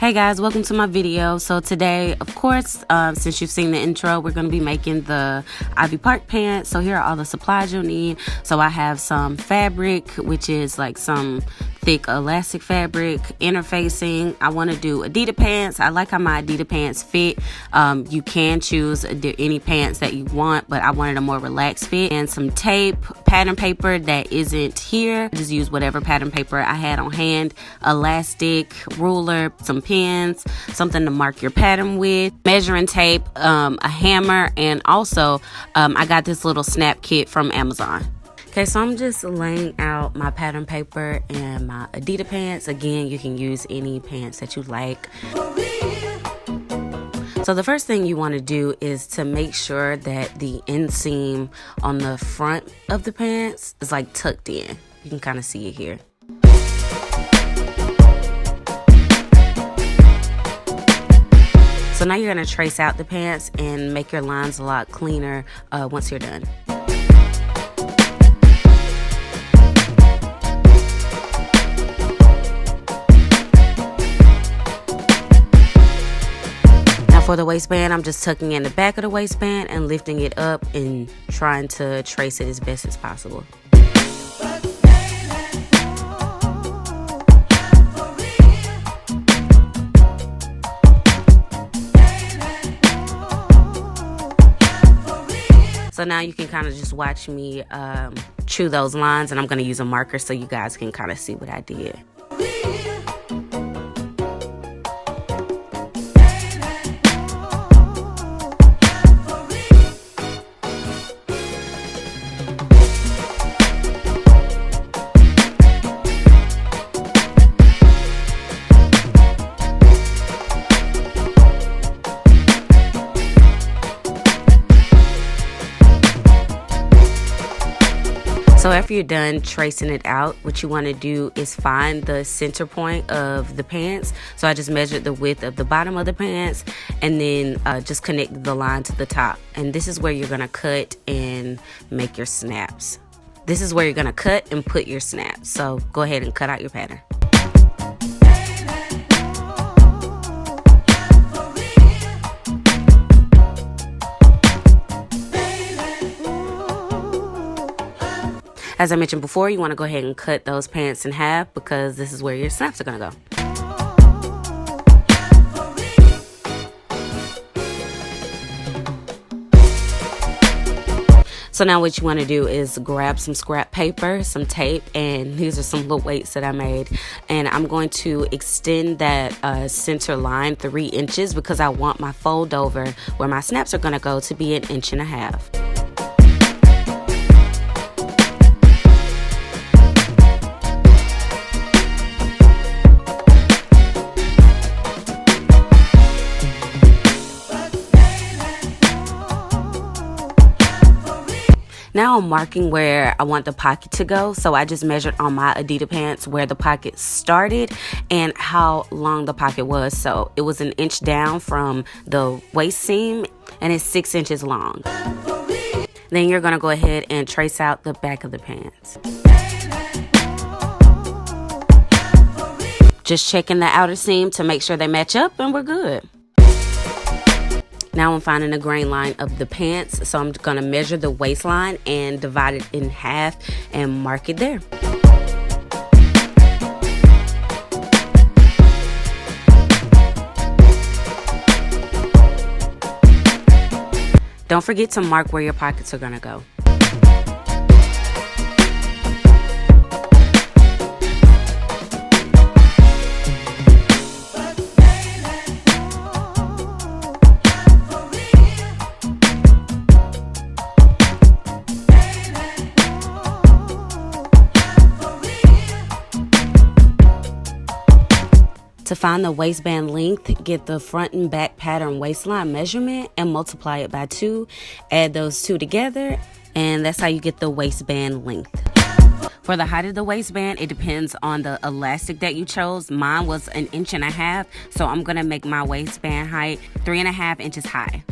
Hey guys, welcome to my video. So today, of course, since you've seen the intro, we're going to be making the Ivy Park pants. So here are all the supplies you'll need. So I have some fabric, which is like some thick elastic fabric, interfacing. I want to do Adidas pants. I like how my Adidas pants fit. You can choose any pants that you want, but I wanted a more relaxed fit. And some tape, pattern paper that isn't here. Just use whatever pattern paper I had on hand. Elastic, ruler, some pins, something to mark your pattern with, measuring tape, a hammer, and also I got this little snap kit from Amazon. Okay, so I'm just laying out my pattern paper and my Adidas pants. Again, you can use any pants that you like. So the first thing you want to do is to make sure that the inseam on the front of the pants is like tucked in. You can kind of see it here. So now you're going to trace out the pants and make your lines a lot cleaner once you're done. For the waistband, I'm just tucking in the back of the waistband and lifting it up and trying to trace it as best as possible. So now you can kind of just watch me chew those lines, and I'm going to use a marker so you guys can kind of see what I did. So after you're done tracing it out, what you want to do is find the center point of the pants. So I just measured the width of the bottom of the pants and then just connect the line to the top. And this is where you're going to cut and make your snaps. This is where you're going to cut and put your snaps. So go ahead and cut out your pattern. As I mentioned before, you want to go ahead and cut those pants in half because this is where your snaps are going to go. So now what you want to do is grab some scrap paper, some tape, and these are some little weights that I made. And I'm going to extend that center line 3 inches because I want my fold over where my snaps are going to go to be 1.5 inches. Now I'm marking where I want the pocket to go. So I just measured on my Adidas pants where the pocket started and how long the pocket was. So it was 1 inch down from the waist seam and it's 6 inches long. Then you're going to go ahead and trace out the back of the pants. Just checking the outer seam to make sure they match up and we're good. Now I'm finding the grain line of the pants, so I'm going to measure the waistline and divide it in half and mark it there. Don't forget to mark where your pockets are going to go. To find the waistband length, get the front and back pattern waistline measurement and multiply it by 2. Add those 2 together, and that's how you get the waistband length. For the height of the waistband, it depends on the elastic that you chose. Mine was 1.5 inches, so I'm going to make my waistband height 3.5 inches high.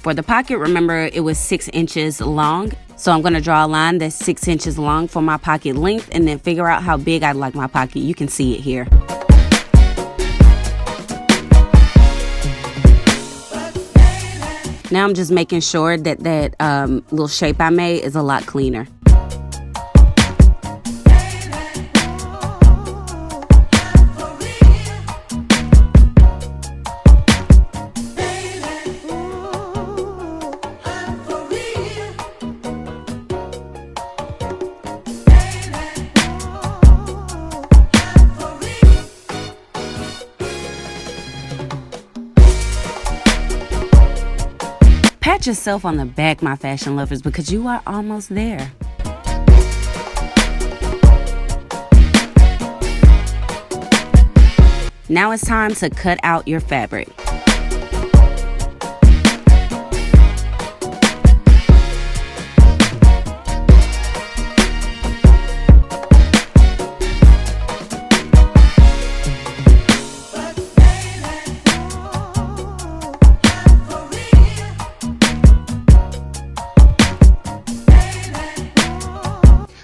For the pocket, remember it was 6 inches long. So I'm going to draw a line that's 6 inches long for my pocket length and then figure out how big I'd like my pocket. You can see it here. Now I'm just making sure that little shape I made is a lot cleaner. Pat yourself on the back, my fashion lovers, because you are almost there. Now it's time to cut out your fabric.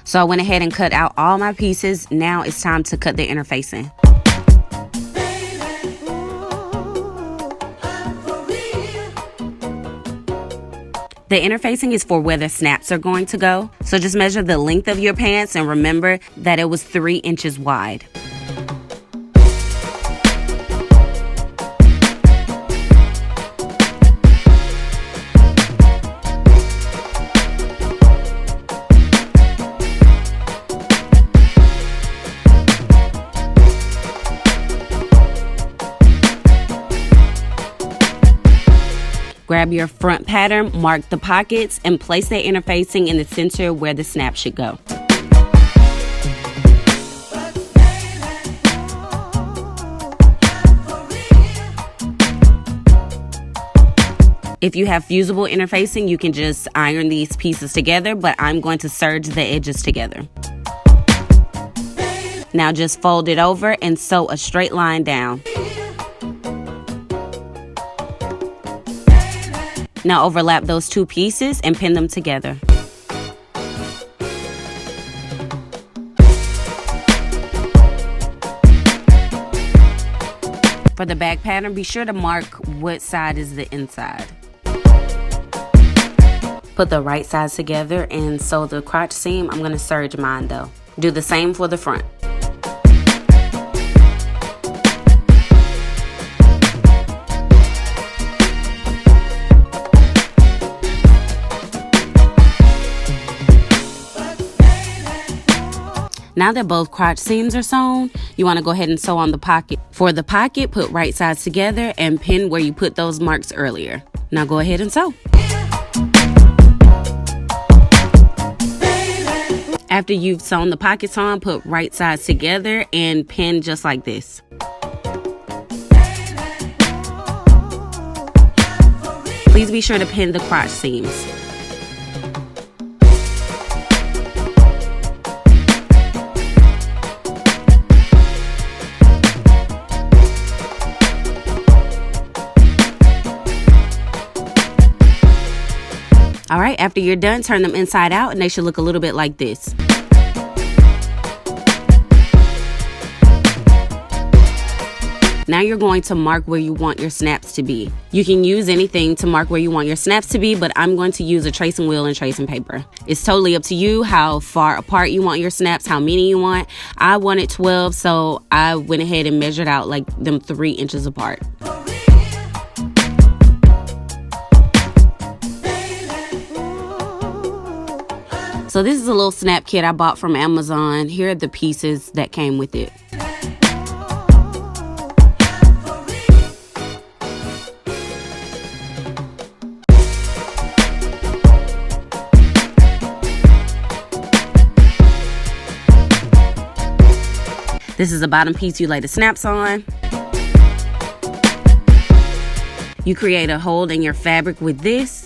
So I went ahead and cut out all my pieces. Now it's time to cut the interfacing. The interfacing is for where the snaps are going to go. So just measure the length of your pants and remember that it was 3 inches wide. Grab your front pattern, mark the pockets, and place that interfacing in the center where the snap should go. If you have fusible interfacing, you can just iron these pieces together, but I'm going to serge the edges together. Now just fold it over and sew a straight line down. Now overlap those two pieces and pin them together. For the back pattern, be sure to mark what side is the inside. Put the right sides together and sew the crotch seam. I'm going to serge mine though. Do the same for the front. Now that both crotch seams are sewn, you want to go ahead and sew on the pocket. For the pocket, put right sides together and pin where you put those marks earlier. Now go ahead and sew. After you've sewn the pockets on, put right sides together and pin just like this. Please be sure to pin the crotch seams. All right, after you're done, turn them inside out and they should look a little bit like this. Now you're going to mark where you want your snaps to be. You can use anything to mark where you want your snaps to be, but I'm going to use a tracing wheel and tracing paper. It's totally up to you how far apart you want your snaps, how many you want. I wanted 12, so I went ahead and measured out like them 3 inches apart. So this is a little snap kit I bought from Amazon. Here are the pieces that came with it. This is the bottom piece you lay the snaps on. You create a hole in your fabric with this.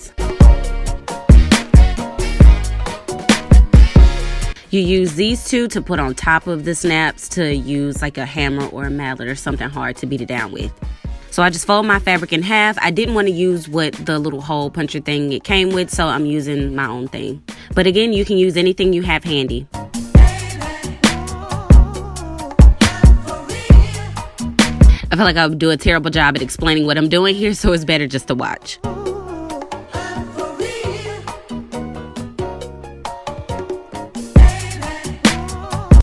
You use these two to put on top of the snaps to use like a hammer or a mallet or something hard to beat it down with. So I just fold my fabric in half. I didn't want to use what the little hole puncher thing it came with, so I'm using my own thing. But again, you can use anything you have handy. I feel like I would do a terrible job at explaining what I'm doing here, so it's better just to watch.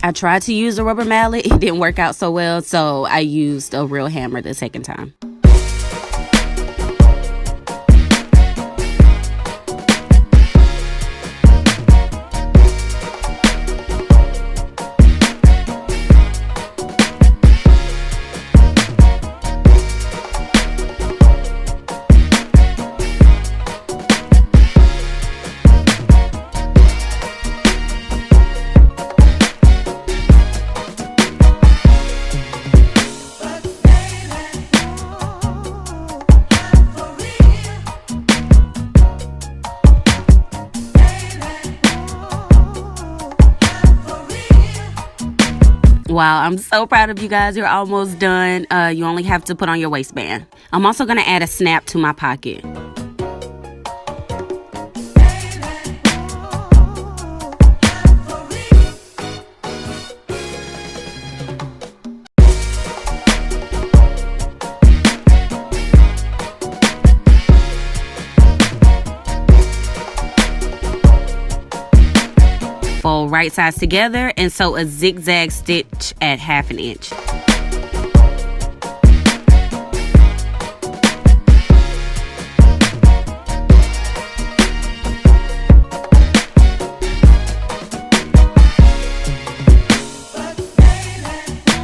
I tried to use a rubber mallet. It didn't work out so well, so I used a real hammer the second time. Wow, I'm so proud of you guys. You're almost done. You only have to put on your waistband. I'm also going to add a snap to my pocket. Fold right sides together and sew a zigzag stitch at 1/2 inch.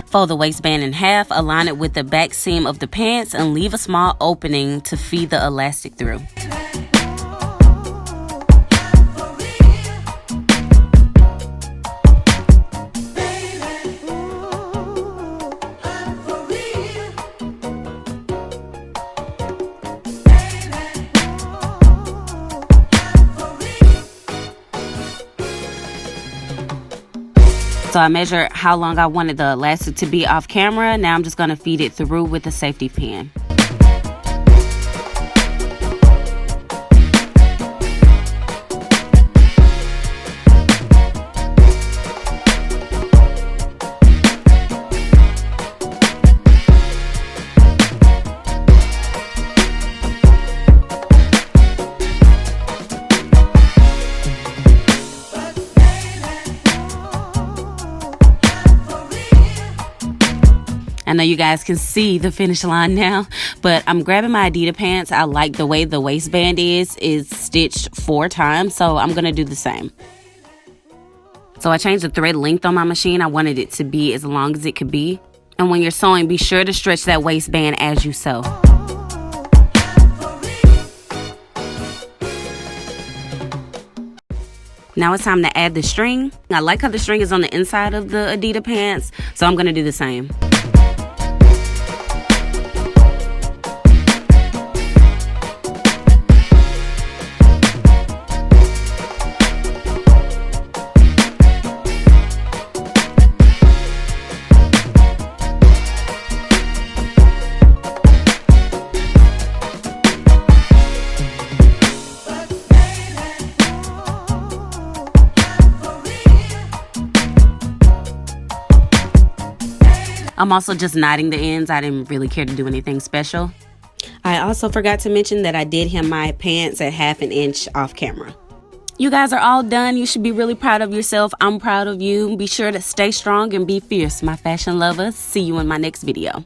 Fold the waistband in half, align it with the back seam of the pants, and leave a small opening to feed the elastic through. So I measured how long I wanted the elastic to be off camera. Now I'm just going to feed it through with a safety pin. I know you guys can see the finish line now, but I'm grabbing my Adidas pants. I like the way the waistband is stitched 4 times, so I'm gonna do the same. So I changed the thread length on my machine. I wanted it to be as long as it could be. And when you're sewing, be sure to stretch that waistband as you sew. Now it's time to add the string. I like how the string is on the inside of the Adidas pants, so I'm gonna do the same. I'm also just knotting the ends. I didn't really care to do anything special. I also forgot to mention that I did hem my pants at 1/2 inch off camera. You guys are all done. You should be really proud of yourself. I'm proud of you. Be sure to stay strong and be fierce, my fashion lovers. See you in my next video.